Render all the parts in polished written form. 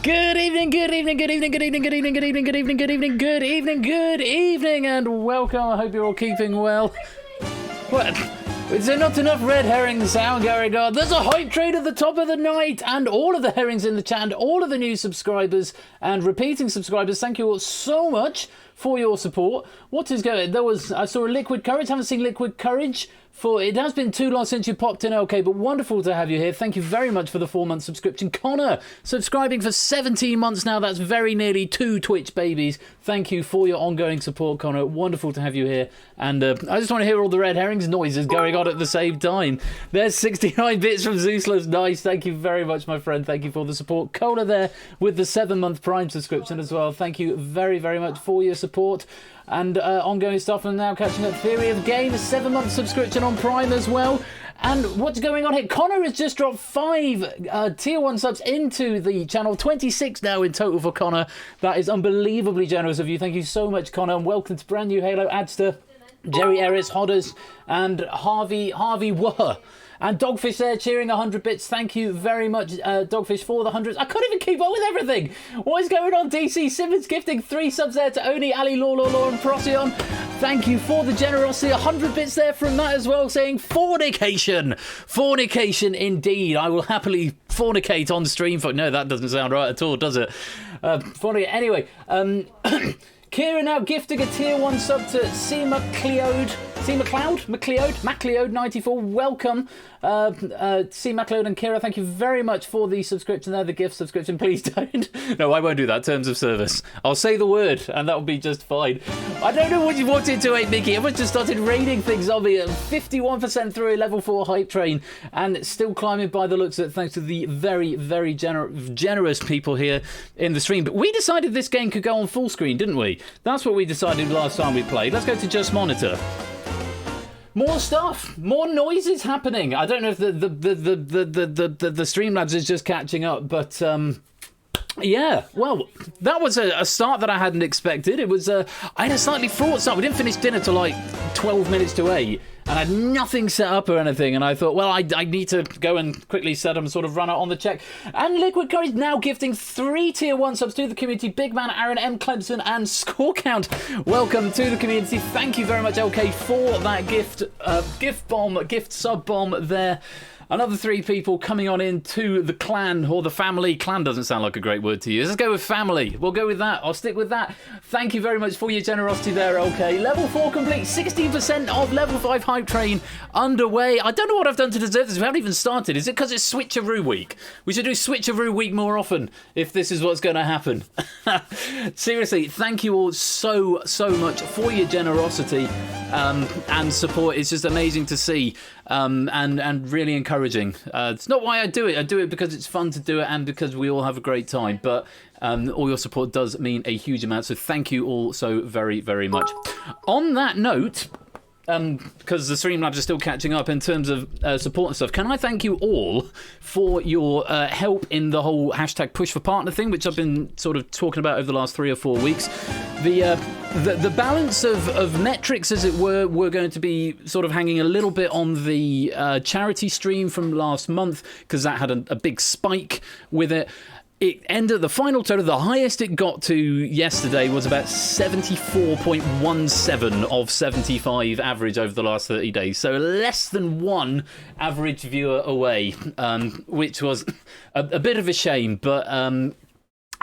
Good evening, good evening, good evening, good evening, good evening, good evening, good evening, good evening, good evening, good evening, and welcome. I hope you're all keeping well. What? Is there not enough red herring sound going on? There's a hype train at the top of the night, and all of the herrings in the chat, and all of the new subscribers and repeating subscribers. Thank you all so much for your support. What is going? I saw a Liquid Courage. Haven't seen Liquid Courage. It has been too long since you popped in, okay, but wonderful to have you here. Thank you very much for the 4-month subscription. Connor, subscribing for 17 months now. That's very nearly 2 Twitch babies. Thank you for your ongoing support, Connor. Wonderful to have you here. And I just want to hear all the Red Herrings noises going on at the same time. There's 69 bits from Zeusless. Nice. Thank you very much, my friend. Thank you for the support. Cola there with the 7-month Prime subscription as well. Thank you very, very much for your support. And ongoing stuff, and now catching up Theory of Game, a 7-month subscription on Prime as well. And what's going on here? Connor has just dropped 5 tier 1 subs into the channel, 26 now in total for Connor. That is unbelievably generous of you. Thank you so much, Connor, and welcome to brand new Halo Adster, Jerry Eris, Hodders, and Harvey Wah. And Dogfish there cheering 100 bits. Thank you very much, Dogfish, for the hundreds. I couldn't even keep up with everything. What is going on, DC? Simmons gifting 3 subs there to Oni, Ali, Law, and Procyon. Thank you for the generosity. 100 bits there from Matt as well, saying fornication. Fornication indeed. I will happily fornicate on stream. No, that doesn't sound right at all, does it? Anyway, Kira now gifting a tier 1 sub to C. MacLeod 94. Welcome, C. MacLeod and Kira. Thank you very much for the subscription there, the gift subscription. Please don't. No, I won't do that. Terms of service. I'll say the word, and that'll be just fine. I don't know what you wanted to, Mickey. Everyone just started raining things on me. 51% through a level 4 hype train, and still climbing by the looks of it, thanks to the very, very generous people here in the stream. But we decided this game could go on full screen, didn't we? That's what we decided last time we played. Let's go to Just Monitor. More stuff, more noises happening. I don't know if the Streamlabs is just catching up, but yeah. Well, that was a start that I hadn't expected. It was I had a slightly fraught start. We didn't finish dinner till like 12 minutes to 8. And I had nothing set up or anything, and I thought, well, I need to go and quickly set them and sort of run out on the check. And Liquid Courage now gifting 3 tier 1 subs to the community. Big Man, Aaron M. Clemson, and Score Count. Welcome to the community. Thank you very much, LK, for that gift sub bomb there. Another 3 people coming on into the clan, or the family. Clan doesn't sound like a great word to use. Let's go with family. We'll go with that. I'll stick with that. Thank you very much for your generosity there, okay. Level 4 complete. 16% of level 5 hype train underway. I don't know what I've done to deserve this. We haven't even started. Is it because it's Switcheroo week? We should do Switcheroo week more often if this is what's going to happen. Seriously, thank you all so much for your generosity and support. It's just amazing to see. And really encouraging. It's not why I do it. I do it because it's fun to do it and because we all have a great time. But all your support does mean a huge amount. So thank you all so very, very much. On that note, because the Streamlabs are still catching up in terms of support and stuff, can I thank you all for your help in the whole hashtag push for partner thing, which I've been sort of talking about over the last 3 or 4 weeks. The balance of metrics, as it were going to be sort of hanging a little bit on the charity stream from last month, because that had a big spike with it. It ended, the final total, the highest it got to yesterday was about 74.17 of 75 average over the last 30 days. So less than 1 average viewer away, which was a bit of a shame. But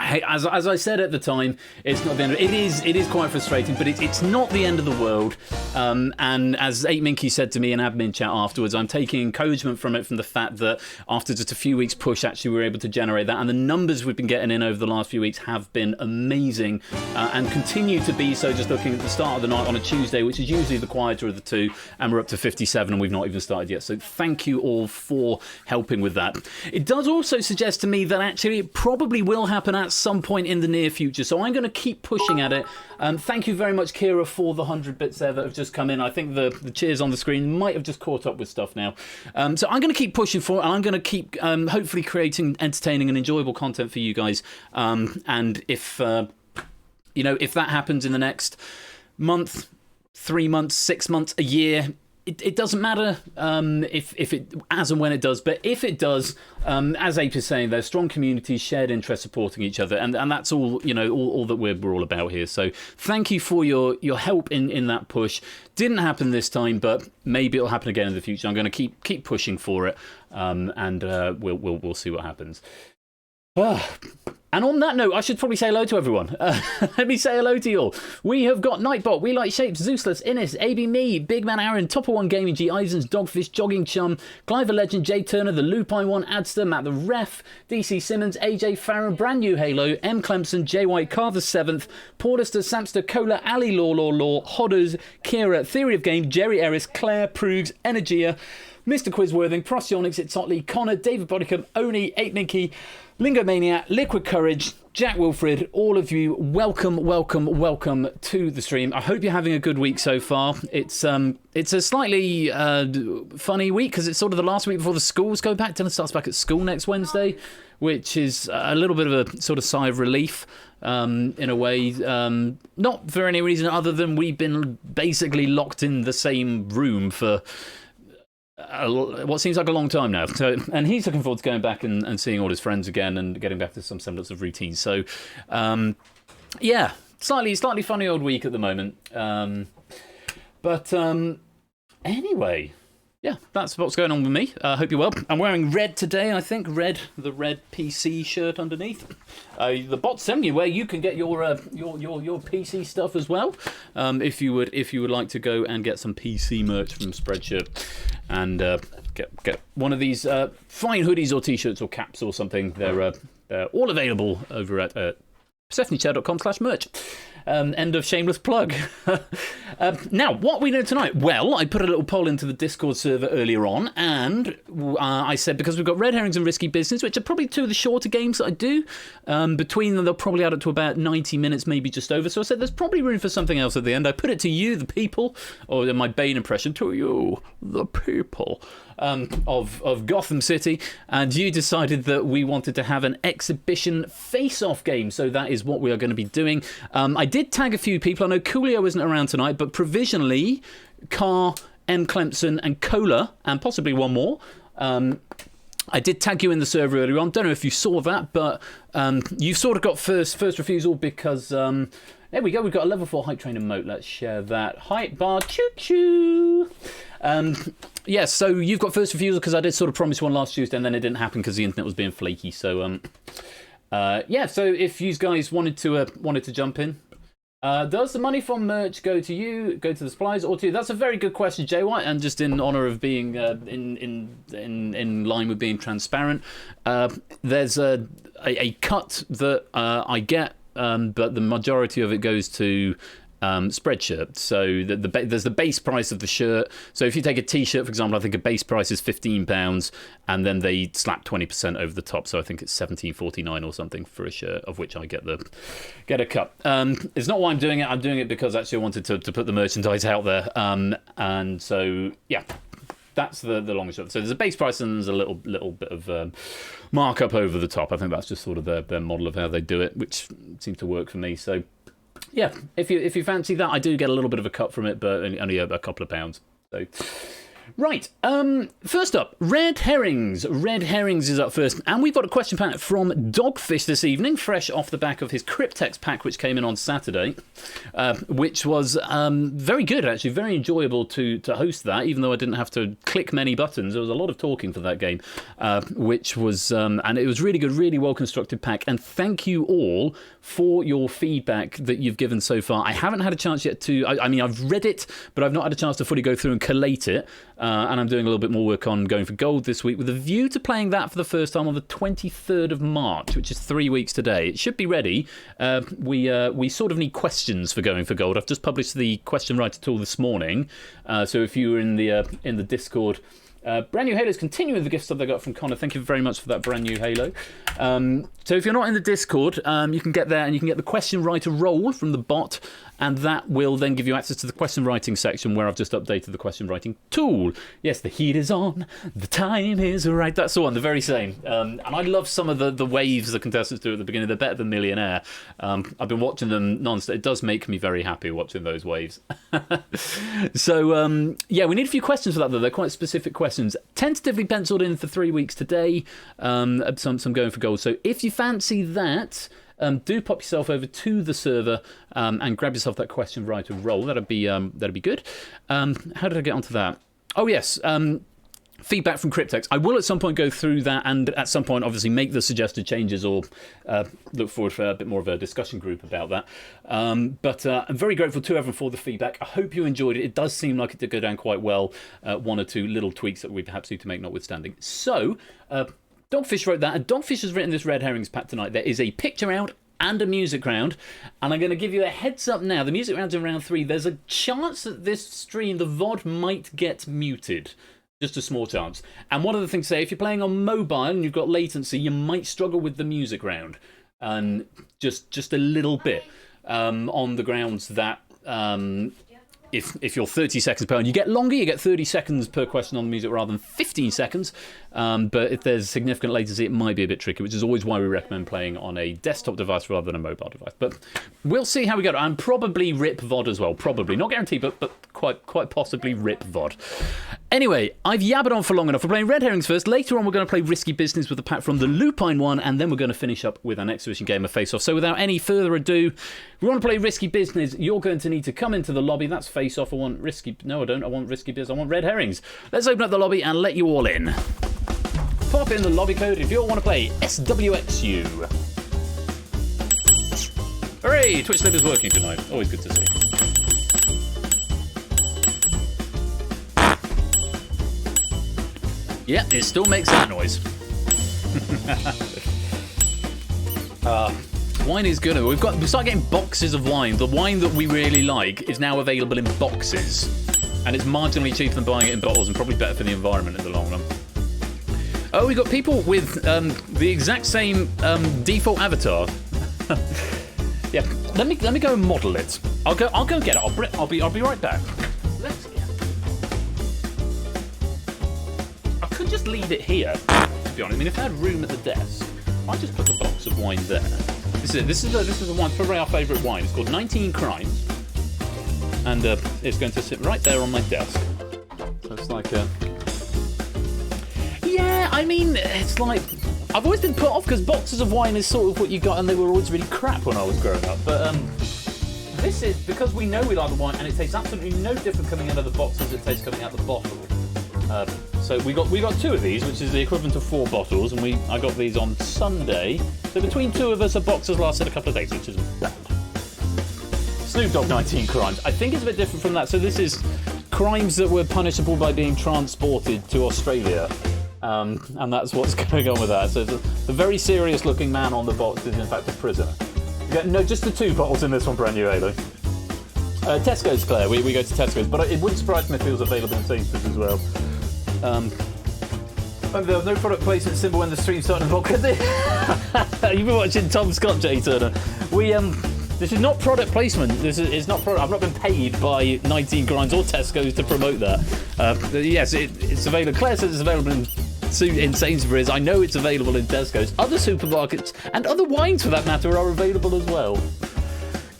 as I said at the time, it's not the end. It is quite frustrating, but it's not the end of the world. And as 8Minky said to me in admin chat afterwards, I'm taking encouragement from it, from the fact that after just a few weeks push, actually we were able to generate that, and the numbers we've been getting in over the last few weeks have been amazing, and continue to be so. Just looking at the start of the night on a Tuesday, which is usually the quieter of the two, and we're up to 57, and we've not even started yet. So thank you all for helping with that. It does also suggest to me that actually it probably will happen at some point in the near future, so I'm going to keep pushing at it. Thank you very much, Kira, for the 100 bits there that have just come in. I think the cheers on the screen might have just caught up with stuff now. So I'm going to keep pushing for it, and I'm going to keep hopefully creating entertaining and enjoyable content for you guys. And if if that happens in the next month, 3 months, 6 months, a year, it doesn't matter if it, as and when it does, but if it does, as Ape is saying, there's strong communities, shared interests, supporting each other, and that's all, all that we're all about here. So thank you for your help in that push. Didn't happen this time, but maybe it'll happen again in the future. I'm going to keep pushing for it, and we'll see what happens. And on that note, I should probably say hello to everyone. Let me say hello to you all. We have got Nightbot, We Like Shapes, Zeusless, Innis, AB Me, Big Man Aaron, Topper One Gaming, G Isons, Dogfish, Jogging Chum, Clive the Legend, Jay Turner, The Lupine One, Adster, Matt the Ref, DC Simmons, AJ Farron, Brand New Halo, M Clemson, J White, Carver 7th, Portester, Samster, Cola, Ali Law, Hodders, Kira, Theory of Game, Jerry Eris, Claire, Prugs, Energia, Mr. Quizworthing, Prostyonics, It's Otley, Connor, David Bodicum, Oni, 8 Ninky, Lingomania, Liquid Courage, Jack Wilfred, all of you, welcome to the stream. I hope you're having a good week so far. It's a slightly funny week because it's sort of the last week before the schools go back. Dylan starts back at school next Wednesday, which is a little bit of a sort of sigh of relief in a way. Not for any reason other than we've been basically locked in the same room for what seems like a long time now. So, and he's looking forward to going back and seeing all his friends again and getting back to some semblance of routine. So, yeah, slightly funny old week at the moment. But anyway, yeah, that's what's going on with me. I hope you're well. I'm wearing red today, I think. The red PC shirt underneath. The bot's telling you where you can get your PC stuff as well. If you would like to go and get some PC merch from Spreadshirt and get one of these fine hoodies or t-shirts or caps or something. They're all available over at PersephoneChat.com/merch. End of shameless plug. Now, what we know tonight? Well, I put a little poll into the Discord server earlier on, and I said because we've got Red Herrings and Risky Business, which are probably two of the shorter games that I do. Between them, they'll probably add up to about 90 minutes, maybe just over. So I said there's probably room for something else at the end. I put it to you, the people, or my Bane impression, to you, the people. Of Gotham City, and you decided that we wanted to have an exhibition face-off game, so that is what we are going to be doing. I did tag a few people. I know Coolio isn't around tonight, but provisionally, Carr, M. Clemson, and Cola, and possibly one more. I did tag you in the server earlier on. Don't know if you saw that, but you've sort of got first refusal because there we go. We've got a level 4 hype train emote. Let's share that. Hype bar, choo-choo. Yeah, so you've got first refusal because I did sort of promise one last Tuesday and then it didn't happen because the internet was being flaky. So yeah, so if you guys wanted to jump in, does the money from merch go to you, go to the suppliers, or to you? That's a very good question, Jay White, and just in honour of being in line with being transparent, there's a cut that I get, but the majority of it goes to Spreadshirt. So there's the base price of the shirt. So if you take a t-shirt, for example, I think a base price is £15, and then they slap 20% over the top. So I think it's £17.49 or something for a shirt, of which I get a cut. It's not why I'm doing it. I'm doing it because actually I wanted to put the merchandise out there. And so yeah, that's the long and short. So there's a base price and there's a little bit of markup over the top. I think that's just sort of their model of how they do it, which seems to work for me. So yeah, if you fancy that, I do get a little bit of a cut from it, but only a couple of pounds. So, right. First up, Red Herrings. Red Herrings is up first, and we've got a question pack from Dogfish this evening, fresh off the back of his Cryptex pack, which came in on Saturday, which was very good, actually, very enjoyable to host that, even though I didn't have to click many buttons. There was a lot of talking for that game, which was, and it was really good, really well constructed pack. And thank you all for your feedback that you've given so far. I haven't had a chance yet to, I mean, I've read it, but I've not had a chance to fully go through and collate it. And I'm doing a little bit more work on Going for Gold this week with a view to playing that for the first time on the 23rd of March, which is 3 weeks today. It should be ready. We sort of need questions for Going for Gold. I've just published the question writer tool this morning. So if you were in the Discord Brand new Halo's continuing the gift stuff they got from Connor. Thank you very much for that brand new Halo. So if you're not in the Discord, you can get there and you can get the question writer role from the bot, and that will then give you access to the question writing section where I've just updated the question writing tool. Yes, the heat is on, the time is right. That's the one, the very same. And I love some of the waves the contestants do at the beginning. They're better than Millionaire. I've been watching them non-stop. It does make me very happy watching those waves. So, yeah, we need a few questions for that, though. They're quite specific questions. Tentatively penciled in for 3 weeks today. Some going for gold. So if you fancy that, do pop yourself over to the server and grab yourself that question writer role. That'd be good. How did I get onto that? Oh, yes. Feedback from Cryptex. I will at some point go through that and at some point obviously make the suggested changes or look forward for a bit more of a discussion group about that. But I'm very grateful to everyone for the feedback. I hope you enjoyed it. It does seem like it did go down quite well. One or two little tweaks that we perhaps need to make notwithstanding. So, Dogfish wrote that, and Dogfish has written this Red Herrings pack tonight. There is a picture round and a music round, and I'm going to give you a heads up now. The music round's in round 3. There's a chance that this stream, the VOD, might get muted. Just a small chance. And one other thing to say, if you're playing on mobile and you've got latency, you might struggle with the music round. Just a little bit on the grounds that if you're 30 seconds per, and you get longer, you get 30 seconds per question on the music rather than 15 seconds. But if there's significant latency, it might be a bit tricky, which is always why we recommend playing on a desktop device rather than a mobile device. But we'll see how we go. And probably rip VOD as well. Probably. Not guaranteed, but quite possibly rip VOD. Anyway, I've yabbered on for long enough. We're playing Red Herrings first. Later on, we're going to play Risky Business with a pack from the Lupine one, and then we're going to finish up with our next exhibition game of Face Off. So without any further ado, if we want to play Risky Business, you're going to need to come into the lobby. That's Face Off. I want Risky... No, I don't. I want Risky Business. I want Red Herrings. Let's open up the lobby and let you all in. Pop in the lobby code if you all want to play SWXU. Hooray! Twitch Lib is working tonight. Always good to see. Yeah, it still makes that noise. Wine is good. We start getting boxes of wine. The wine that we really like is now available in boxes, and it's marginally cheaper than buying it in bottles, and probably better for the environment in the long run. Oh, we got people with the exact same default avatar. Yeah, let me go and model it. I'll go get it. I'll be right back. Let's get. I could just leave it here. To be honest, I mean, if I had room at the desk, I'd just put the box of wine there. This is a wine, probably our favourite wine. It's called 19 Crimes, and it's going to sit right there on my desk. So it's like a. Yeah, I mean, it's like I've always been put off because boxes of wine is sort of what you got, and they were always really crap when I was growing up. But this is because we know we like the wine, and it tastes absolutely no different coming out of the box as it tastes coming out the bottle. So we got 2 of these, which is the equivalent of 4 bottles, and I got these on Sunday. So between 2 of us, a box has lasted a couple of days, which is bad. Snoop Dogg 19 Crimes. I think it's a bit different from that. So this is crimes that were punishable by being transported to Australia. And that's what's going on with that. So the very serious looking man on the box is in fact a prisoner. No, just the 2 bottles in this one, brand new Halo. Tesco's, Claire. We go to Tesco's, but it wouldn't surprise me if it was available in Sainsbury's as well. There was no product placement symbol when the stream started. You've been watching Tom Scott, Jay Turner. This is not product placement. It's not product. I've not been paid by 19 Grinds or Tesco's to promote that. Yes, it's available. Claire says it's available in Sainsbury's. I know it's available in Tesco's. Other supermarkets and other wines, for that matter, are available as well.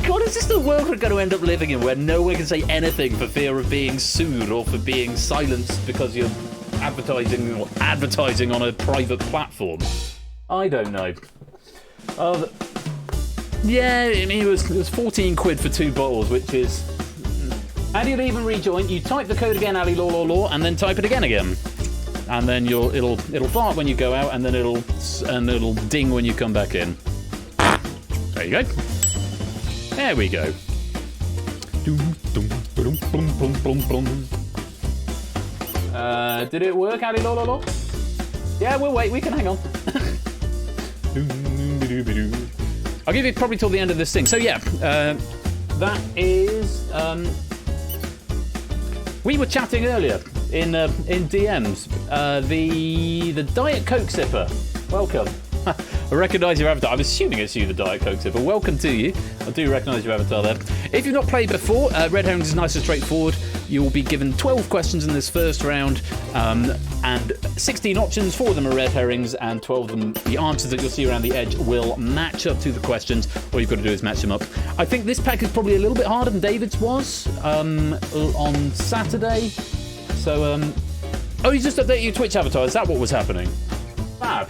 God, is this the world we're going to end up living in, where no one can say anything for fear of being sued or for being silenced because you're advertising on a private platform? I don't know. Yeah, I mean, it was 14 quid for 2 bottles, which is. How do you leave and rejoin? You type the code again, Ali Law, and then type it again, and then it'll fart when you go out, and then it'll ding when you come back in. There you go. There we go. Did it work, Ali Law? Yeah, we'll wait. We can hang on. I'll give you probably till the end of this thing. So yeah, that is. We were chatting earlier in DMs. The Diet Coke sipper. Welcome. I recognise your avatar. I'm assuming it's you, the Diet Coke sipper. Welcome to you. I do recognise your avatar there. If you've not played before, Red Herrings is nice and straightforward. You will be given 12 questions in this first round, and 16 options. 4 of them are red herrings, and 12 of them, the answers that you'll see around the edge, will match up to the questions. All you've got to do is match them up. I think this pack is probably a little bit harder than David's was on Saturday. So, oh, you just updated your Twitch avatar. Is that what was happening? Fab.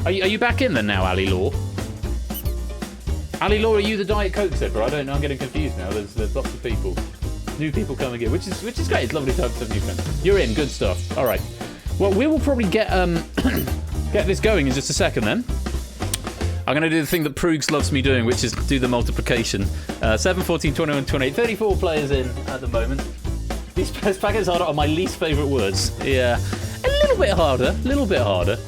Are you back in then now, Ali Law? Ali Law, are you the Diet Coke sipper? I don't know. I'm getting confused now. There's lots of people. New people coming in, which is great. It's lovely to have some new friends. You're in, good stuff. All right. Well, we will probably get get this going in just a second then. I'm going to do the thing that Proogs loves me doing, which is do the multiplication. 7, 14, 21, 28, 34 players in at the moment. These packets are my least favourite words. Yeah, a little bit harder.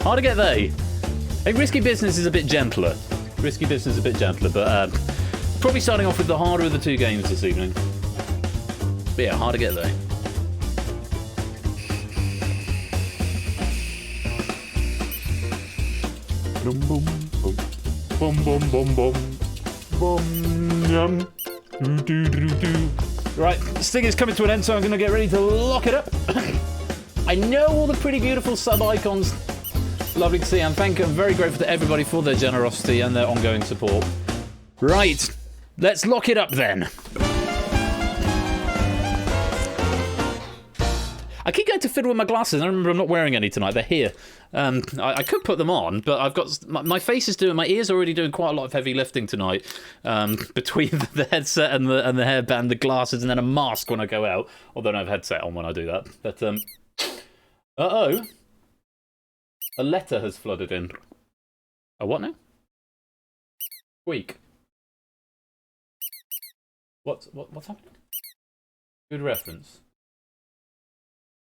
Hard to get they. I think Risky Business is a bit gentler. But probably starting off with the harder of the two games this evening. But yeah, hard to get there. Boom, boom, boom. Boom, boom, boom, boom. Boom, yum. Do. Right, this thing is coming to an end, so I'm going to get ready to lock it up. I know all the pretty beautiful sub-icons. Lovely to see, and I'm very grateful to everybody for their generosity and their ongoing support. Right, let's lock it up then. I keep going to fiddle with my glasses. I remember I'm not wearing any tonight. They're here. I could put them on, but I've got my face is doing. My ears are already doing quite a lot of heavy lifting tonight. Between the headset and the hairband, the glasses, and then a mask when I go out. Although I don't have a headset on when I do that. But a letter has flooded in. A what now? Squeak. What's happening? Good reference.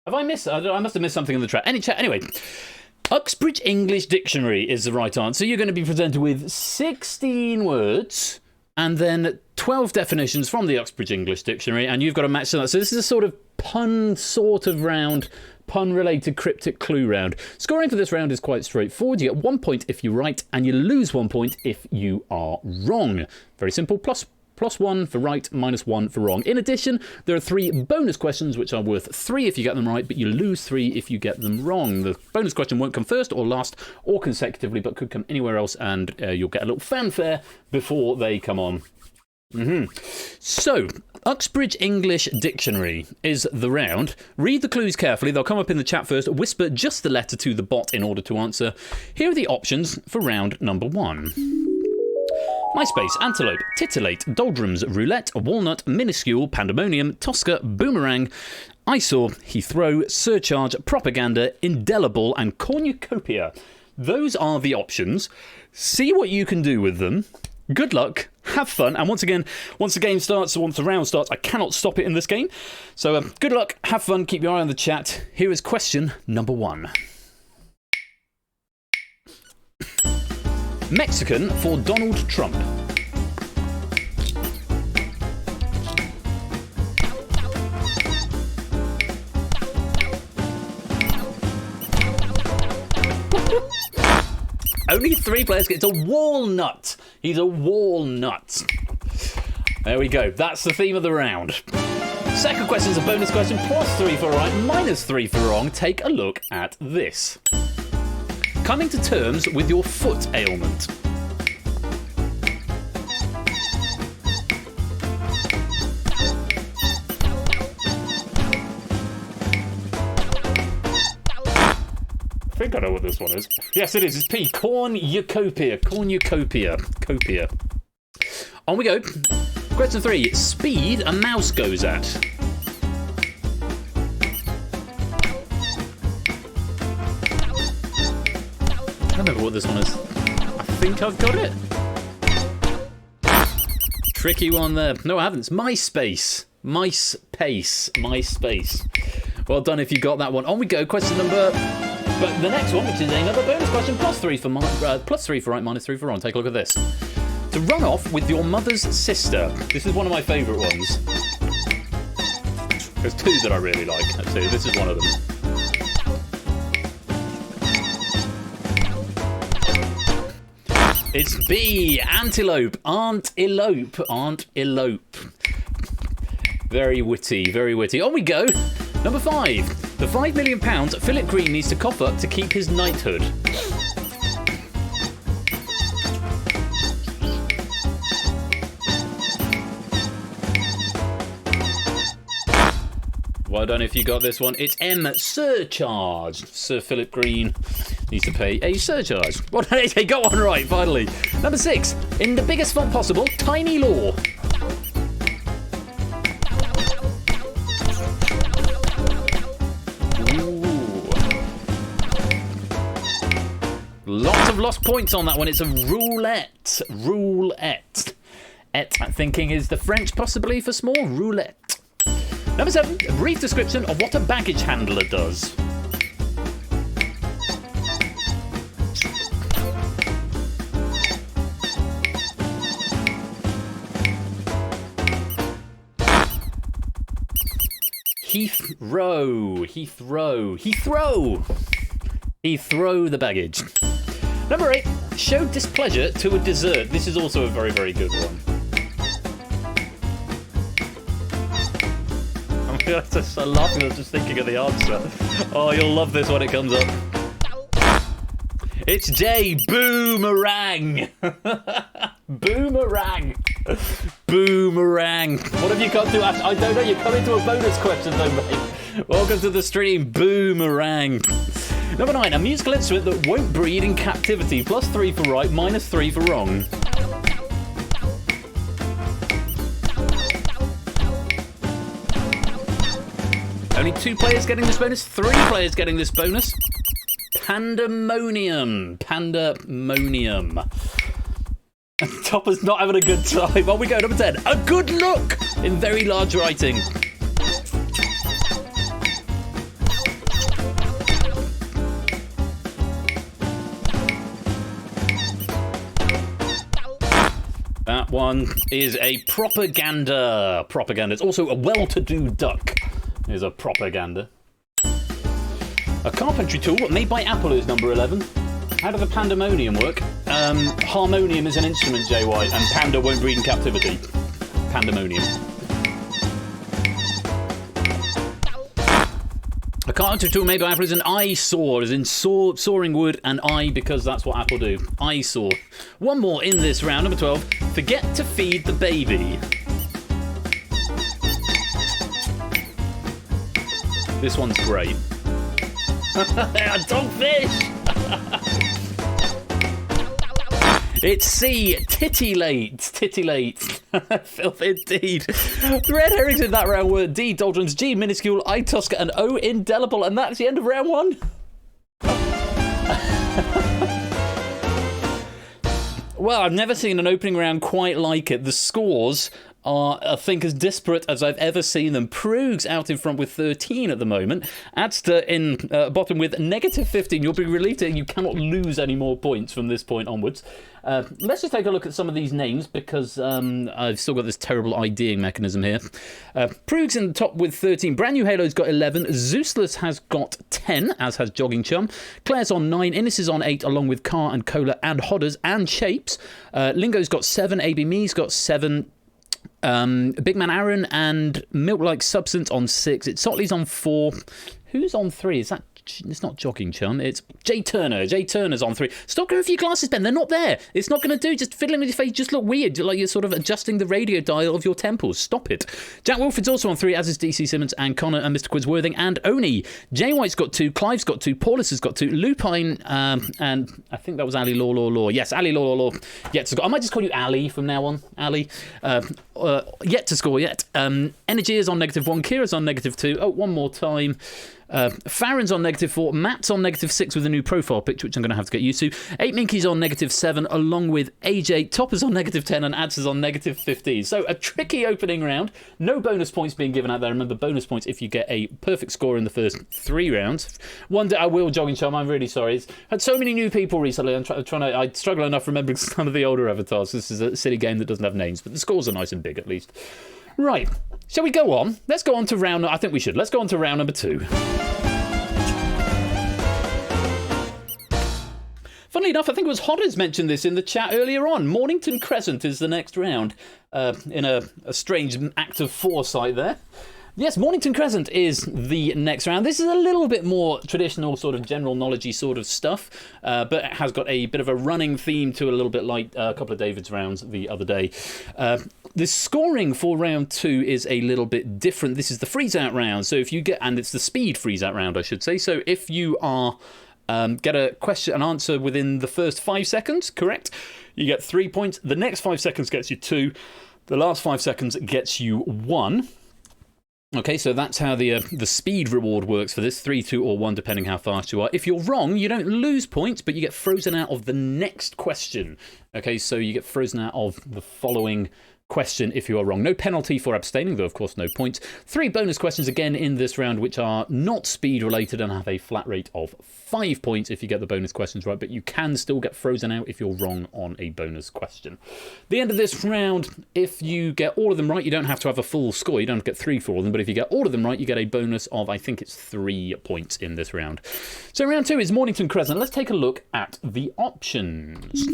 Have I missed? I must have missed something in the chat. Anyway, Uxbridge English Dictionary is the right answer. You're going to be presented with 16 words and then 12 definitions from the Uxbridge English Dictionary, and you've got to match them up. So this is a sort of pun round, pun-related cryptic clue round. Scoring for this round is quite straightforward. You get 1 point if you're right, and you lose 1 point if you are wrong. Very simple. +1 for right, -1 for wrong. In addition, there are 3 bonus questions which are worth 3 if you get them right, but you lose 3 if you get them wrong. The bonus question won't come first or last or consecutively, but could come anywhere else, and you'll get a little fanfare before they come on. So, Uxbridge English Dictionary is the round. Read the clues carefully. They'll come up in the chat first. Whisper just the letter to the bot in order to answer. Here are the options for round number 1. MySpace, Antelope, Titillate, Doldrums, Roulette, Walnut, Minuscule, Pandemonium, Tosca, Boomerang, Eyesore, Heathrow, Surcharge, Propaganda, Indelible, and Cornucopia. Those are the options. See what you can do with them. Good luck, have fun, and once again, once the game starts, once the round starts, I cannot stop it in this game. So good luck, have fun, keep your eye on the chat. Here is question number 1. Mexican for Donald Trump. Only 3 players get. It's a walnut. He's a walnut. There we go. That's the theme of the round. Second question is a bonus question. +3 for right, -3 for wrong. Take a look at this. Coming to terms with your foot ailment. I think I know what this one is. Yes, it is. It's P. Cornucopia. Cornucopia. Copia. On we go. Question 3. Speed a mouse goes at. I don't remember what this one is. I think I've got it. Tricky one there. No, I haven't. It's MySpace. MySpace. Well done if you got that one. On we go. Question number... But the next one, which is another bonus question, +3 for right, -3 for wrong. Take a look at this. To run off with your mother's sister. This is one of my favourite ones. There's two that I really like. Let's see, this is one of them. It's B, antelope, aren't elope, aren't elope. Very witty, very witty. On we go. Number 5. The £5 million Philip Green needs to cough up to keep his knighthood. Well done if you got this one. It's M, surcharge. Sir Philip Green needs to pay a surcharge. Well, he got one right, finally. Number 6. In the biggest font possible, tiny law. Ooh. Lots of lost points on that one. It's a roulette. Roulette. Et thinking is the French possibly for small. Roulette. Number 7, a brief description of what a baggage handler does. Heathrow the baggage. Number 8, show displeasure to a dessert. This is also a very, very good one. I'm just laughing at just thinking of the answer. Oh, you'll love this when it comes up. It's J, boomerang. Boomerang. Boomerang. What have you got to ask? I don't know, you're coming to a bonus question though, mate. Welcome to the stream, boomerang. Number 9, a musical instrument that won't breed in captivity. +3 for right, -3 for wrong. Only 2 players getting this bonus, 3 players getting this bonus. Pandemonium. Pandemonium. Topper's not having a good time. On we go, number 10. A good look in very large writing. That one is a propaganda. Propaganda. It's also a well-to-do duck. Is a propaganda. A carpentry tool made by Apple is number 11. How does the pandemonium work? Harmonium is an instrument, JY, and panda won't breed in captivity. Pandemonium. A carpentry tool made by Apple is an eyesore, as in sawing wood, and eye because that's what Apple do. Eyesore. One more in this round, number 12. Forget to feed the baby. This one's great. A dogfish! It's C, titillate. Titillate. Filth indeed. Red herrings in that round were D, doldrums, G, minuscule, I, Tosca, and O, indelible. And that's the end of round 1. Well, I've never seen an opening round quite like it. The scores are, I think, as disparate as I've ever seen them. Prug's out in front with 13 at the moment. Adster in bottom with -15. You'll be relieved that you cannot lose any more points from this point onwards. Let's just take a look at some of these names because I've still got this terrible IDing mechanism here. Prug's in the top with 13. Brand New Halo's got 11. Zeusless has got 10, as has Jogging Chum. Claire's on 9. Innes is on 8, along with Car and Cola and Hodders and Shapes. Lingo's got 7. AB Me's got 7. Big Man Aaron and Milk Like Substance on 6. It's Sotley's on 4. Who's on 3? Is that... It's not Jogging Chum, it's Jay Turner. Jay Turner's on 3. Stop going for your glasses, Ben. They're not there. It's not going to do. Just fiddling with your face. Just look weird. Like you're sort of adjusting the radio dial of your temples. Stop it. Jack Wilfred's also on 3, as is DC Simmons and Connor and Mr. Quizworthing and Oni. Jay White's got 2. Clive's got 2. Paulus has got 2. Lupine and I think that was Ali Law. Yes, Ali Law. Yet to score. I might just call you Ali from now on. Ali. Yet to score yet. Energy is on -1. Kira's on -2. Oh, one more time. Farron's on -4. Matt's on -6 with a new profile picture, which I'm going to have to get used to. 8 Minky's on -7, along with AJ. Topper's on -10 and Ads is on -15. So a tricky opening round. No bonus points being given out there. Remember, bonus points if you get a perfect score in the first 3 rounds. One day I will, Jogging Chum. I'm really sorry. It's had so many new people recently. I struggle enough remembering some of the older avatars. This is a silly game that doesn't have names, but the scores are nice and big at least. Right, shall we go on? Let's go on to round... I think we should. Let's go on to round number 2. Funnily enough, I think it was Hodders mentioned this in the chat earlier on. Mornington Crescent is the next round, in a strange act of foresight there. Yes, Mornington Crescent is the next round. This is a little bit more traditional, sort of general knowledge-y sort of stuff, but it has got a bit of a running theme to a little bit like a couple of David's rounds the other day. The scoring for round 2 is a little bit different. This is the freeze-out round, so if you get, and it's the speed freeze-out round, I should say. So if you are get a question and answer within the first 5 seconds, correct, you get 3 points. The next 5 seconds gets you 2. The last 5 seconds gets you 1. Okay, so that's how the speed reward works for this, 3, 2, or 1, depending how fast you are. If you're wrong, you don't lose points, but you get frozen out of the next question. Okay, so you get frozen out of the following question if you are wrong. No penalty for abstaining, though, of course, no points. 3 bonus questions again in this round, which are not speed related and have a flat rate of 5 points if you get the bonus questions right, but you can still get frozen out if you're wrong on a bonus question. The end of this round, if you get all of them right, you don't have to have a full score. You don't have to get 3 for all of them, but if you get all of them right, you get a bonus of, I think it's 3 points in this round. So round 2 is Mornington Crescent. Let's take a look at the options.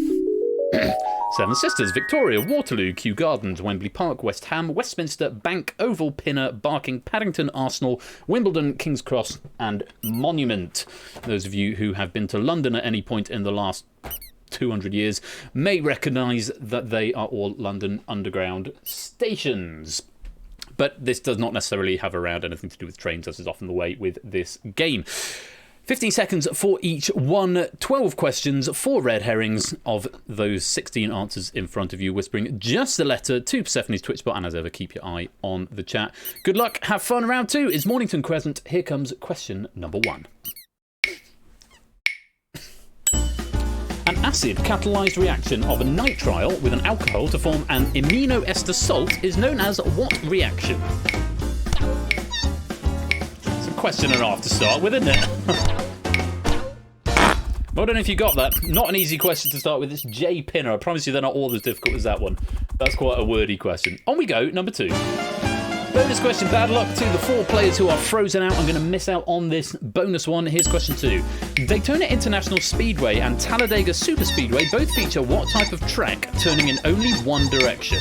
Seven Sisters, Victoria, Waterloo, Kew Gardens, Wembley Park, West Ham, Westminster, Bank, Oval, Pinner, Barking, Paddington, Arsenal, Wimbledon, King's Cross and Monument. Those of you who have been to London at any point in the last 200 years may recognise that they are all London Underground stations. But this does not necessarily have around anything to do with trains, as is often the way with this game. 15 seconds for each one, 12 questions for Red Herrings of those 16 answers in front of you, whispering just the letter to Persephone's Twitch bot, and as ever, keep your eye on the chat. Good luck, have fun. Round 2 is Mornington Crescent. Here comes question number 1. An acid-catalysed reaction of a nitrile with an alcohol to form an amino ester salt is known as what reaction? Question and a half to start with, isn't it? Well, I don't know if you got that. Not an easy question to start with. It's J. Pinner. I promise you they're not all as difficult as that one. That's quite a wordy question. On we go, number 2. Bonus question. Bad luck to the 4 players who are frozen out. I'm going to miss out on this bonus one. Here's question 2. Daytona International Speedway and Talladega Superspeedway both feature what type of track turning in only one direction?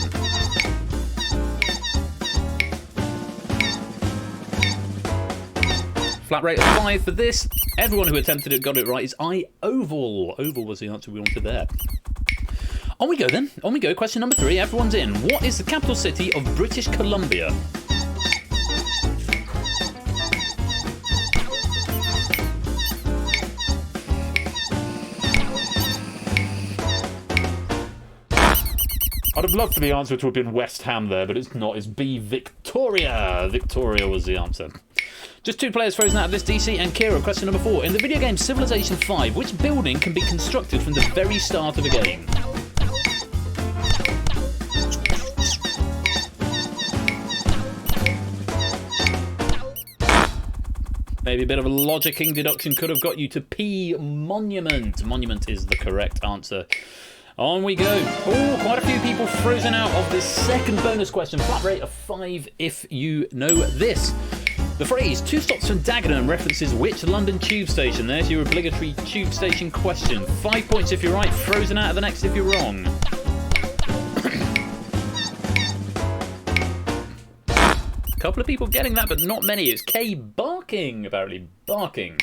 Flat rate of 5 for this. Everyone who attempted it got it right. Is oval. Oval was the answer we wanted there. On we go then. On we go. Question number 3. Everyone's in. What is the capital city of British Columbia? I'd have loved for the answer to have been West Ham there, but it's not. It's B, Victoria. Victoria was the answer. Just 2 players frozen out of this, DC and Kira. Question number 4. In the video game Civilization 5, which building can be constructed from the very start of a game? Maybe a bit of a logicking deduction could have got you to P, Monument. Monument is the correct answer. On we go. Oh, quite a few people frozen out of this second bonus question. Flat rate of 5 if you know this. The phrase 2 stops from Dagenham references which London tube station? There's your obligatory tube station question. 5 points if you're right, frozen out of the next if you're wrong. A couple of people getting that, but not many. It's K, Barking, apparently. Barking.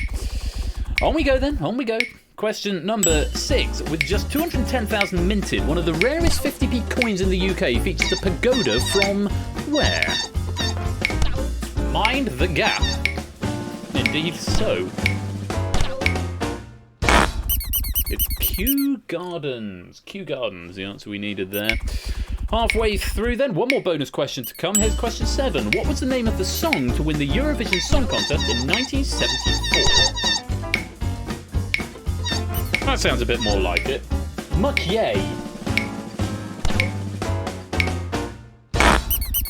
On we go then, on we go. Question number 6. With just 210,000 minted, one of the rarest 50p coins in the UK features a pagoda from where? Mind the gap. Indeed so. It's Kew Gardens. Kew Gardens, the answer we needed there. Halfway through then, one more bonus question to come. Here's question 7. What was the name of the song to win the Eurovision Song Contest in 1974? That sounds a bit more like it. Much yay.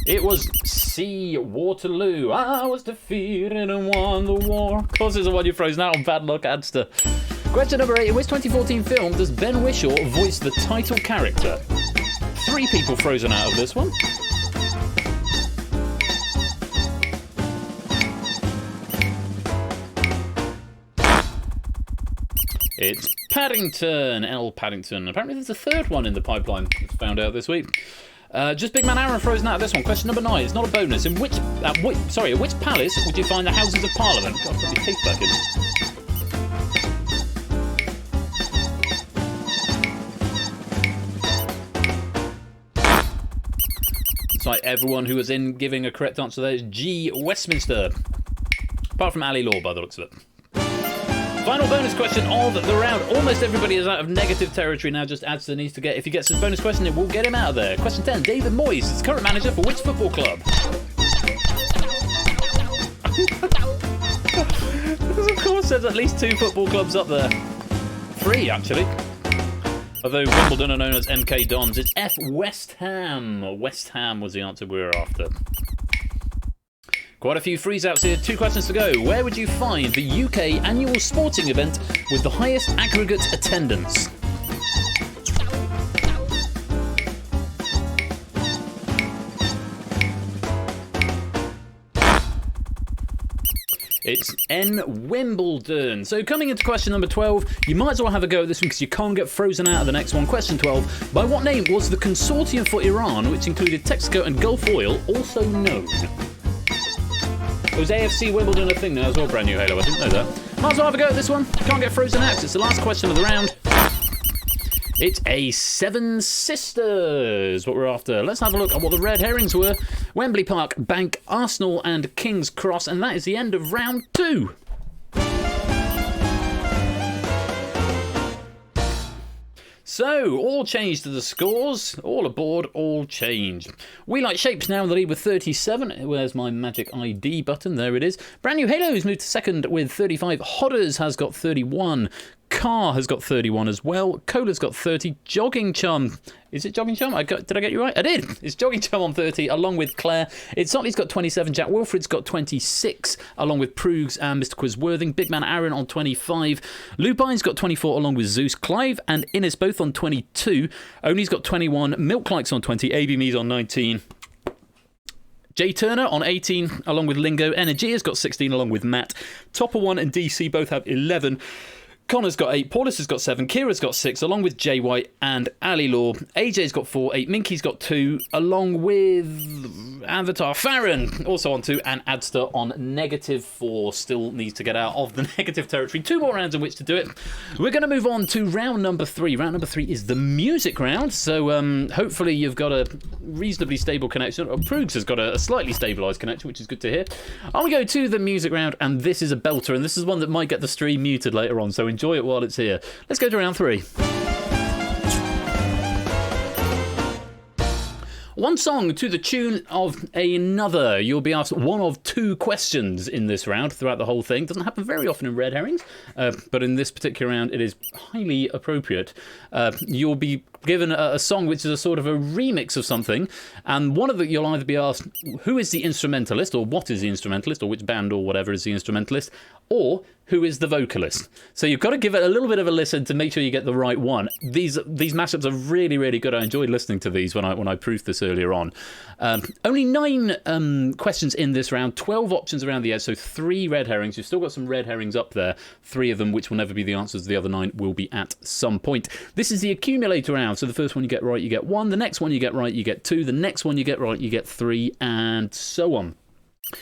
It was C, Waterloo. I was defeated and won the war. Of course, it's the one you're frozen out on. Bad luck, Adster. Question number 8. In which 2014 film does Ben Whishaw voice the title character? 3 people frozen out of this one. It's Paddington, L. Paddington. Apparently there's a third one in the pipeline, found out this week. Just Big Man Aaron frozen out of this one. Question number 9. It's not a bonus. At which palace would you find the Houses of Parliament? God, put your teeth back in. It's like everyone who was in giving a correct answer there is G. Westminster. Apart from Ali Law, by the looks of it. Final bonus question of the round. Almost everybody is out of negative territory now, just adds to the needs to get. If he gets his bonus question, it will get him out of there. Question 10. David Moyes is current manager for which football club? Because of course there's at least 2 football clubs up there. 3, actually. Although Wimbledon are known as MK Dons, it's F. West Ham. West Ham was the answer we were after. Quite a few freeze-outs here. 2 questions to go. Where would you find the UK annual sporting event with the highest aggregate attendance? It's N. Wimbledon. So coming into question number 12, you might as well have a go at this one because you can't get frozen out of the next one. Question 12. By what name was the Consortium for Iran, which included Texaco and Gulf Oil, also known? It was AFC Wimbledon a thing now as well, brand new Halo. I didn't know that. Might as well have a go at this one. Can't get frozen out. It's the last question of the round. It's a 7 Sisters, what we're after. Let's have a look at what the Red Herrings were. Wembley Park, Bank, Arsenal and King's Cross. And that is the end of round 2. So, all change to the scores. All aboard, all change. We Like Shapes now in the lead with 37. Where's my magic ID button? There it is. Brand new Halo's moved to second with 35. Hodders has got 31. Car has got 31 as well. Cola's got 30. Jogging Chum. Is it Jogging Chum? Did I get you right? I did. It's Jogging Chum on 30, along with Claire. It's Sotley's got 27. Jack Wilfred's got 26, along with Proogs and Mr. Quizworthing. Big Man Aaron on 25. Lupine's got 24, along with Zeus. Clive and Innes both on 22. Only's got 21. Milk Likes on 20. AB Me's on 19. Jay Turner on 18, along with Lingo. Energy has got 16, along with Matt. Topper 1 and DC both have 11. Connor's got 8, Paulus has got 7, Kira's got 6, along with Jay White and Ali Law. AJ's got 4, 8, Minky's got 2, along with Avatar Farron, also on 2, and Adster on -4. Still needs to get out of the negative territory. 2 more rounds in which to do it. We're going to move on to round number 3. Round number 3 is the music round, so hopefully you've got a reasonably stable connection. Proogs has got a slightly stabilised connection, which is good to hear. I'm going to go to the music round, and this is a belter, and this is one that might get the stream muted later on, so enjoy it while it's here. Let's go to round 3. One song to the tune of another. You'll be asked one of 2 questions in this round throughout the whole thing. Doesn't happen very often in Red Herrings, but in this particular round it is highly appropriate. You'll be given a song which is a sort of a remix of something, and one of the you'll either be asked who is the instrumentalist, or what is the instrumentalist, or which band or whatever is the instrumentalist, or who is the vocalist. So you've got to give it a little bit of a listen to make sure you get the right one. These mashups are really, really good. I enjoyed listening to these when I proofed this earlier on. Only 9 questions in this round, 12 options around the edge, so 3 red herrings. You've still got some red herrings up there. 3 of them, which will never be the answers. The other 9 will be at some point. This is the accumulator round. So the first one you get right, you get 1. The next one you get right, you get 2. The next one you get right, you get 3, and so on.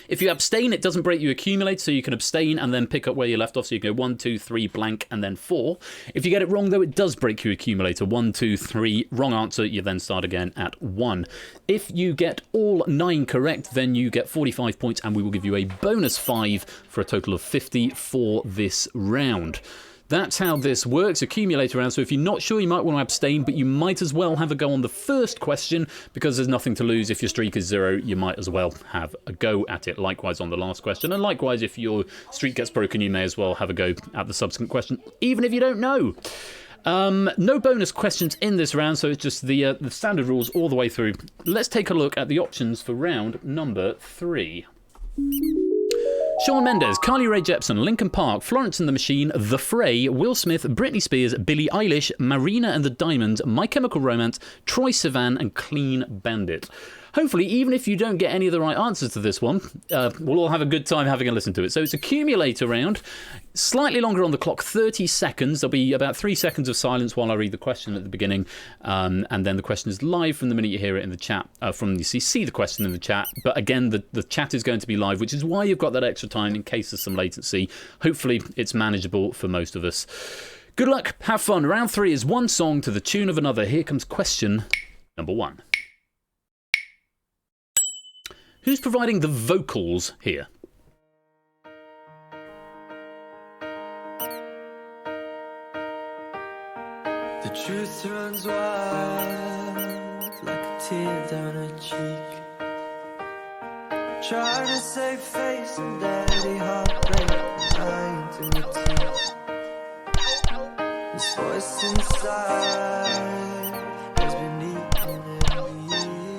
If you abstain, it doesn't break your accumulator, so you can abstain and then pick up where you left off. So you go 1, 2, 3, blank, and then 4. If you get it wrong, though, it does break your accumulator. 1, 2, 3, wrong answer. You then start again at 1. If you get all 9 correct, then you get 45 points, and we will give you a bonus 5 for a total of 50 for this round. That's how this works, accumulator round. So if you're not sure, you might want to abstain, but you might as well have a go on the first question because there's nothing to lose. If your streak is 0, you might as well have a go at it. Likewise on the last question. And likewise, if your streak gets broken, you may as well have a go at the subsequent question, even if you don't know. No bonus questions in this round, so it's just the standard rules all the way through. Let's take a look at the options for round number 3. Shawn Mendes, Carly Rae Jepsen, Linkin Park, Florence and the Machine, The Fray, Will Smith, Britney Spears, Billie Eilish, Marina and the Diamonds, My Chemical Romance, Troye Sivan and Clean Bandit. Hopefully, even if you don't get any of the right answers to this one, we'll all have a good time having a listen to it. So it's accumulator round. Slightly longer on the clock, 30 seconds. There'll be about 3 seconds of silence while I read the question at the beginning. And then the question is live from the minute you hear it in the chat, from you see the question in the chat. But again, the chat is going to be live, which is why you've got that extra time in case there's some latency. Hopefully, it's manageable for most of us. Good luck, have fun. Round 3 is one song to the tune of another. Here comes question number 1. Who's providing the vocals here? The truth runs wild like a tear down her cheek. Trying to save face and daddy heartbreak, lying to my teeth. This voice inside has been eating at me.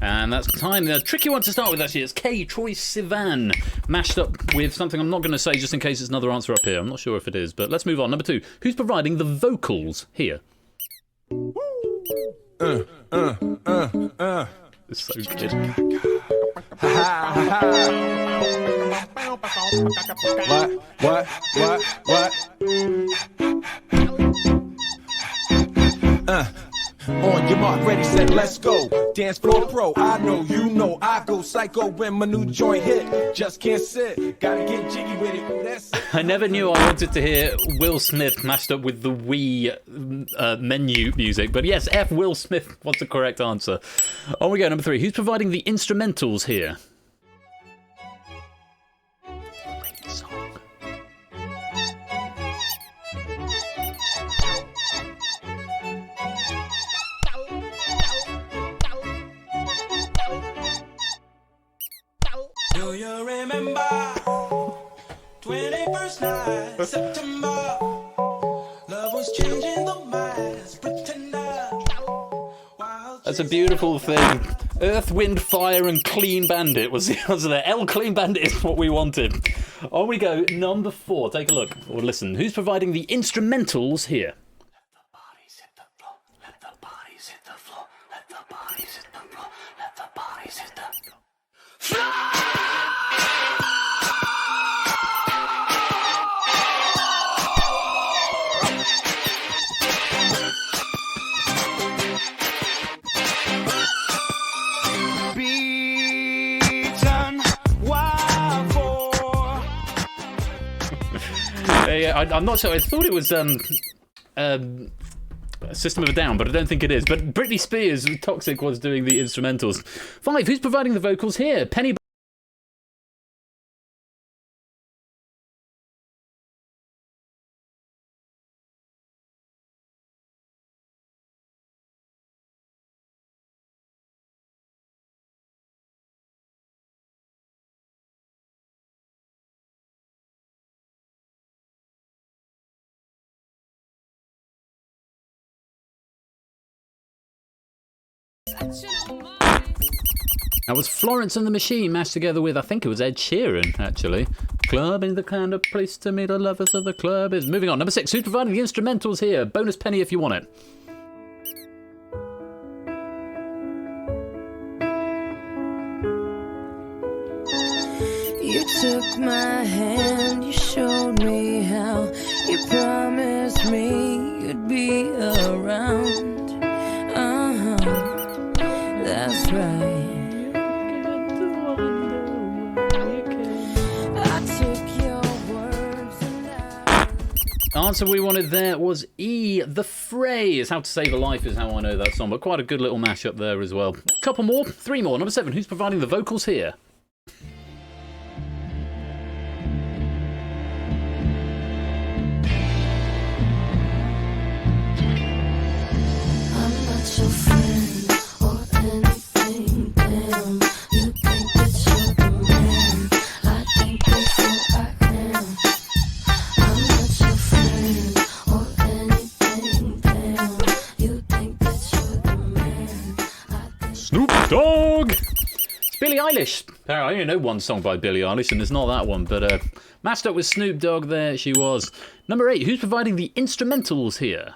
And that's time. The tricky one to start with, actually, is K. Troye Sivan, mashed up with something I'm not going to say just in case it's another answer up here. I'm not sure if it is, but let's move on. Number 2. Who's providing the vocals here? It's so good. What? On your mark, ready, set, let's go. Dance floor pro, I know, you know, I go psycho when my new joint hit. Just can't sit, gotta get jiggy with it. That's it. I never knew I wanted to hear Will Smith mashed up with the Wii menu music, but yes, F. Will Smith was the correct answer. On we go, number 3. Who's providing the instrumentals here? Great song. Do you remember 21st night, September? Love was changing the minds, pretender. That's a beautiful thing. Earth, Wind, Fire and Clean Bandit was the answer there. El Clean Bandit is what we wanted. On we go, number 4. Take a look, or listen. Who's providing the instrumentals here? Let the bodies hit the floor, let the bodies hit the floor, let the bodies hit the floor, let the bodies hit the floor. I'm not sure. I thought it was System of a Down, but I don't think it is. But Britney Spears, Toxic, was doing the instrumentals. 5. Who's providing the vocals here? Penny. That was Florence and the Machine mashed together with, I think it was Ed Sheeran, actually. Club is the kind of place to meet the lovers of the club is. Moving on, number 6. Who's providing the instrumentals here? Bonus penny if you want it. You took my hand, you showed me how. You promised me you'd be around. That's right. Answer we wanted there was E. The Fray is How to Save a Life is how I know that song, but quite a good little mashup there as well. Couple more, 3 more. Number 7. Who's providing the vocals here? I'm not your friend or anything, damn. You think that you're the man. I think before I am. I'm not your friend or anything, damn. You think that you're the man. Snoop Dogg! It's Billie Eilish. Apparently, I only know one song by Billie Eilish, and it's not that one, but matched up with Snoop Dogg there she was. Number 8. Who's providing the instrumentals here?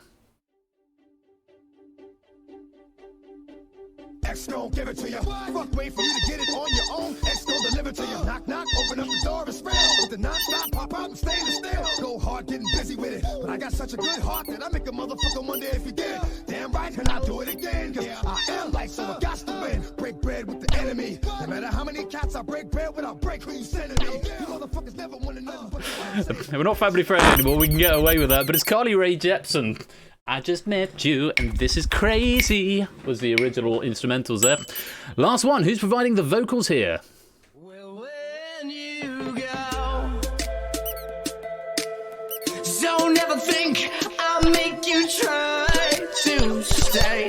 X gon' give it to you. Fuck, wait for you to get it on your own. X gon' deliver to you. Knock, knock, open up the door and spell. With the non-stop pop out and stainless steel. Go hard, getting busy with it. But I got such a good heart that I make a motherfucker wonder if he did. Damn right, and I'll do it again. Cause I am life, so I got to win. Break bread with the enemy. No matter how many cats I break bread with, I'll break who you sending me. You motherfuckers never wanted nothing but the We're not family friendly anymore, we can get away with that. But it's Carly Rae Jepsen. I just met you and this is crazy was the original instrumentals there. Last one, who's providing the vocals here? Well, when you go, don't ever think I'll make you try to stay.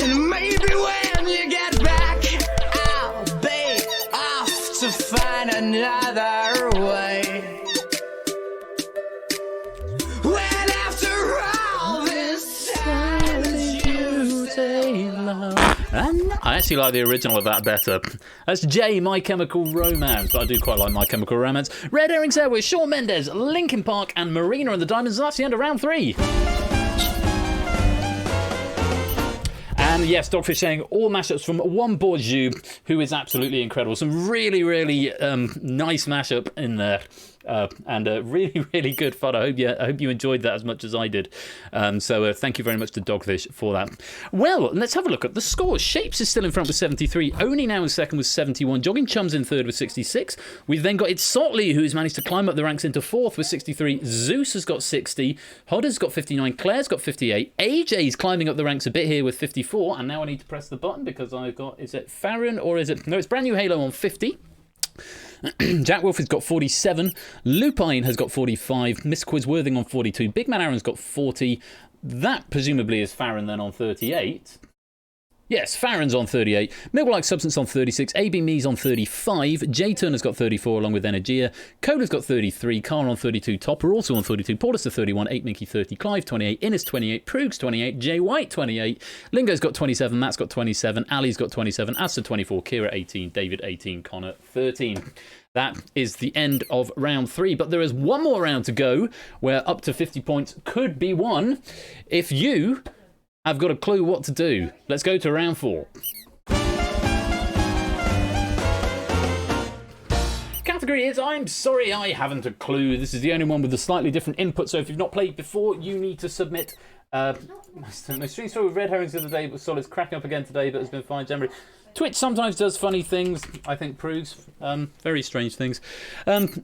And maybe when you get back, I'll be off to find another way. When after all this time that you say love. And I actually like the original of that better. That's Jay, My Chemical Romance, but I do quite like My Chemical Romance. Red Herrings there with Shawn Mendes, Linkin Park, and Marina and the Diamonds. And that's the end of round 3. And yes, Dogfish saying all mashups from One Bourgeois, who is absolutely incredible. Some really, really nice mashup in there. And really, really good fun. I hope you enjoyed that as much as I did. So thank you very much to Dogfish for that. Well, let's have a look at the scores. Shapes is still in front with 73. Only now in second with 71. Jogging Chums in third with 66. We've then got It's Sotley, who's managed to climb up the ranks into fourth with 63. Zeus has got 60. Hodder's got 59. Claire's got 58. AJ's climbing up the ranks a bit here with 54. And now I need to press the button because I've got, is it Farron or is it, no, it's Brand New Halo on 50. Jack Wolf has got 47. Lupine has got 45. Miss Quizworthing on 42. Big Man Aaron's got 40. That presumably is Farron then on 38. Yes, Farron's on 38. Milk-like Substance on 36. AB Me's on 35. J Turner's got 34 along with Energia. Cola's got 33. Carl on 32. Topper also on 32. Paulus 31. 8 Minky 30. Clive 28. Innes 28. Proogs 28. Jay White 28. Lingo's got 27. Matt's got 27. Ali's got 27. Asta 24. Kira 18. David 18. Connor 13. That is the end of round 3. But there is one more round to go where up to 50 points could be won if you have got a clue what to do. Let's go to round 4. Category is I'm sorry I haven't a clue. This is the only one with a slightly different input. So if you've not played before, you need to submit. My stream story with Red Herrings the other day was solid. It's cracking up again today, but it's been fine generally. Twitch sometimes does funny things, I think proves very strange things.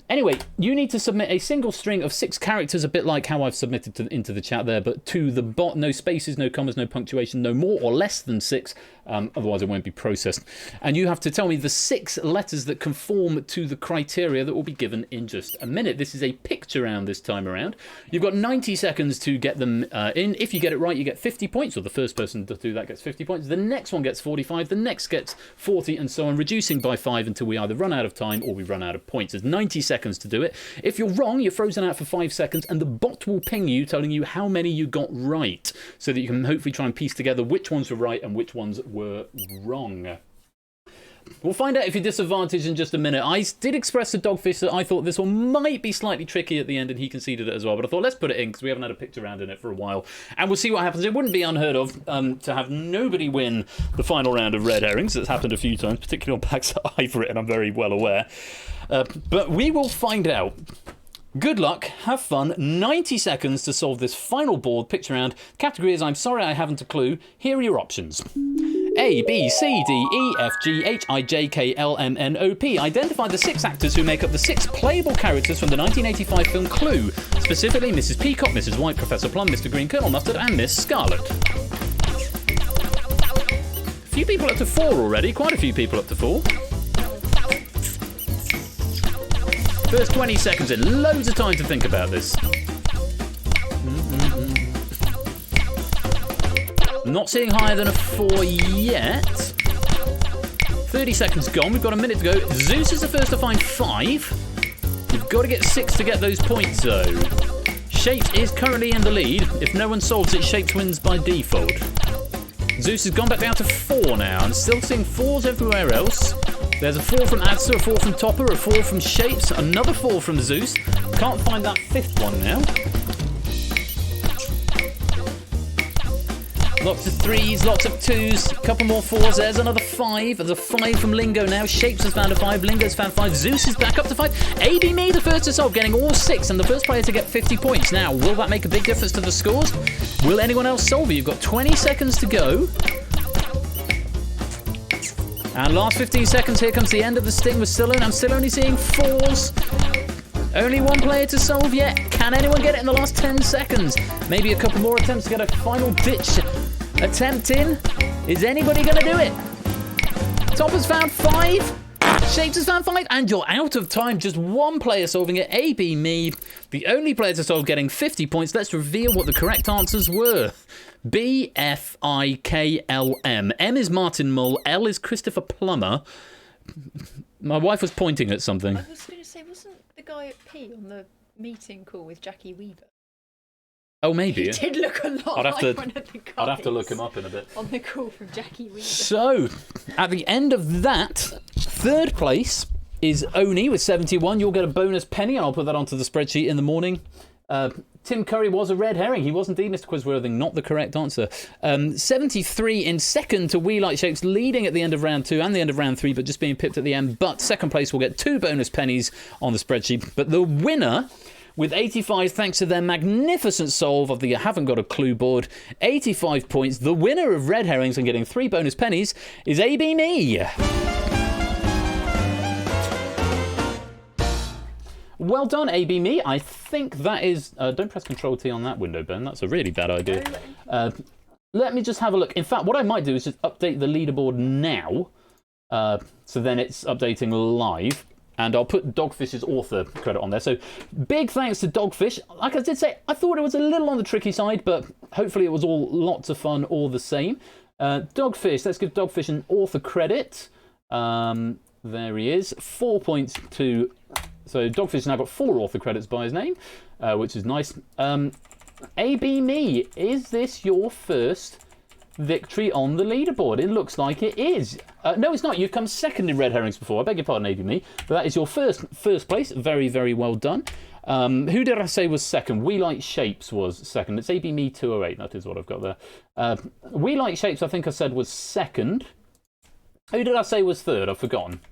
Anyway, you need to submit a single string of 6 characters, a bit like how I've submitted into the chat there, but to the bot, no spaces, no commas, no punctuation, no more or less than 6, otherwise it won't be processed. And you have to tell me the 6 letters that conform to the criteria that will be given in just a minute. This is a picture round this time around. You've got 90 seconds to get them in. If you get it right, you get 50 points, or the first person to do that gets 50 points. The next one gets 45, the next gets 40, and so on, reducing by 5 until we either run out of time or we run out of points. There's 90 seconds to do it. If you're wrong, you're frozen out for 5 seconds, and the bot will ping you, telling you how many you got right, so that you can hopefully try and piece together which ones were right and which ones were wrong. We'll find out if you're disadvantaged in just a minute. I did express to Dogfish that I thought this one might be slightly tricky at the end, and he conceded it as well. But I thought, let's put it in, because we haven't had a picture round in it for a while. And we'll see what happens. It wouldn't be unheard of to have nobody win the final round of Red Herrings. It's happened a few times, particularly on packs that I've written, I'm very well aware. But we will find out. Good luck, have fun, 90 seconds to solve this final board picture round. Category is I'm sorry I haven't a clue. Here are your options. A, B, C, D, E, F, G, H, I, J, K, L, M, N, O, P. Identify the 6 actors who make up the 6 playable characters from the 1985 film Clue. Specifically, Mrs. Peacock, Mrs. White, Professor Plum, Mr. Green, Colonel Mustard, and Miss Scarlet. A few people up to 4 already, quite a few people up to 4. First 20 seconds in, loads of time to think about this. Not seeing higher than a 4 yet. 30 seconds gone, we've got a minute to go. Zeus is the first to find 5. You've got to get 6 to get those points though. Shapes is currently in the lead. If no one solves it, Shapes wins by default. Zeus has gone back down to 4 now. I'm still seeing 4s everywhere else. There's a 4 from Adsa, a 4 from Topper, a 4 from Shapes, another 4 from Zeus. Can't find that 5th one now. Lots of 3s, lots of 2s, a couple more 4s. There's another 5. There's a 5 from Lingo now. Shapes has found a 5. Lingo's found 5. Zeus is back up to 5. AB Me, the first to solve, getting all 6, and the first player to get 50 points. Now, will that make a big difference to the scores? Will anyone else solve it? You've got 20 seconds to go. And last 15 seconds, here comes the end of the sting. I'm still only seeing 4s. Only one player to solve yet. Can anyone get it in the last 10 seconds? Maybe a couple more attempts to get a final ditch attempt in. Is anybody going to do it? Top has found 5. Shapes has found 5. And you're out of time. Just one player solving it. AB Me. The only player to solve getting 50 points. Let's reveal what the correct answers were. B, F, I, K, L, M. M is Martin Mull. L is Christopher Plummer. My wife was pointing at something. I was going to say, wasn't the guy at P on the meeting call with Jackie Weaver? Oh, maybe. He did look a lot like one of the guys. I'd have to look him up in a bit. On the call from Jackie Weaver. So, at the end of that, third place is Oni with 71. You'll get a bonus penny, and I'll put that onto the spreadsheet in the morning. Tim Curry was a red herring. He was indeed, Mr. Quizworthing, not the correct answer. 73 in second to We Like Shapes, leading at the end of round 2 and the end of round 3, but just being pipped at the end. But second place will get 2 bonus pennies on the spreadsheet. But the winner, with 85, thanks to their magnificent solve of the You Haven't Got a Clue board, 85 points. The winner of Red Herrings and getting 3 bonus pennies is AB Me. Well done, AB Me. I think that is... don't press Control-T on that window, Ben. That's a really bad idea. Let me just have a look. In fact, what I might do is just update the leaderboard now. So then it's updating live. And I'll put Dogfish's author credit on there. So big thanks to Dogfish. Like I did say, I thought it was a little on the tricky side, but hopefully it was all lots of fun all the same. Dogfish, let's give Dogfish an author credit. There he is. 4 points to... So Dogfish now got 4 author credits by his name, which is nice. AB Me, is this your first victory on the leaderboard? It looks like it is. No, it's not. You've come second in Red Herrings before. I beg your pardon, AB Me. But that is your first place. Very, very well done. Who did I say was second? We Like Shapes was second. It's AB Me 208. That is what I've got there. We Like Shapes, I think I said, was second. Who did I say was third? I've forgotten.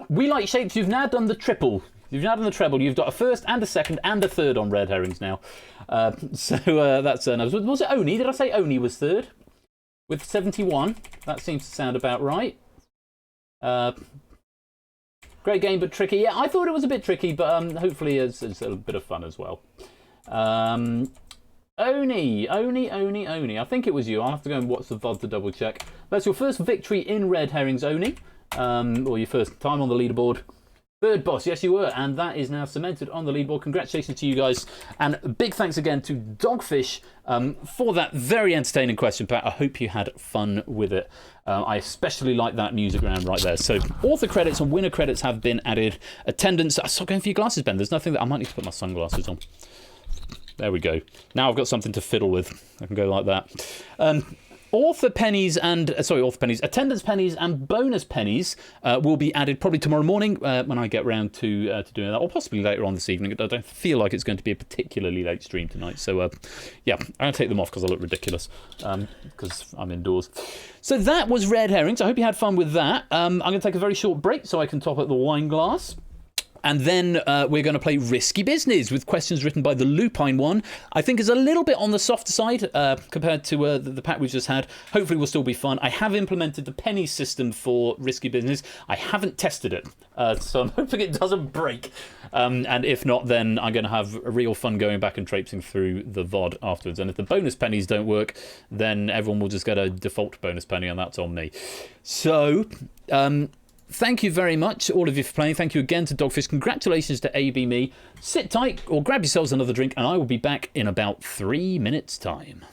We Like Shapes, you've now done the triple. You've now done the treble. You've got a first and a second and a third on Red Herrings now. So that's... was it Oni? Did I say Oni was third? With 71. That seems to sound about right. Great game, but tricky. Yeah, I thought it was a bit tricky, but hopefully it's a bit of fun as well. Oni. I think it was you. I'll have to go and watch the VOD to double check. That's your first victory in Red Herrings, Oni. Or your first time on the leaderboard. Third boss, yes you were, and that is now cemented on the leaderboard. Congratulations to you guys, and big thanks again to Dogfish for that very entertaining question, Pat. I hope you had fun with it. I especially like that music round right there. So author credits and winner credits have been added. Attendance, stop going for your glasses, Ben. There's nothing that I might need to put my sunglasses on. There we go. Now I've got something to fiddle with. I can go like that. Attendance pennies and bonus pennies will be added probably tomorrow morning when I get round to doing that, or possibly later on this evening. I don't feel like it's going to be a particularly late stream tonight, so yeah, I'm going to take them off because I look ridiculous because I'm indoors. So that was Red Herrings. I hope you had fun with that. I'm going to take a very short break so I can top up the wine glass. And then we're going to play Risky Business with questions written by the Lupine one. I think is a little bit on the softer side compared to the pack we've just had. Hopefully will still be fun. I have implemented the penny system for Risky Business. I haven't tested it, so I'm hoping it doesn't break. And if not, then I'm going to have a real fun going back and traipsing through the VOD afterwards. And if the bonus pennies don't work, then everyone will just get a default bonus penny, and that's on me. So... thank you very much, all of you, for playing. Thank you again to Dogfish. Congratulations to AB Me. Sit tight or grab yourselves another drink, and I will be back in about 3 minutes' time.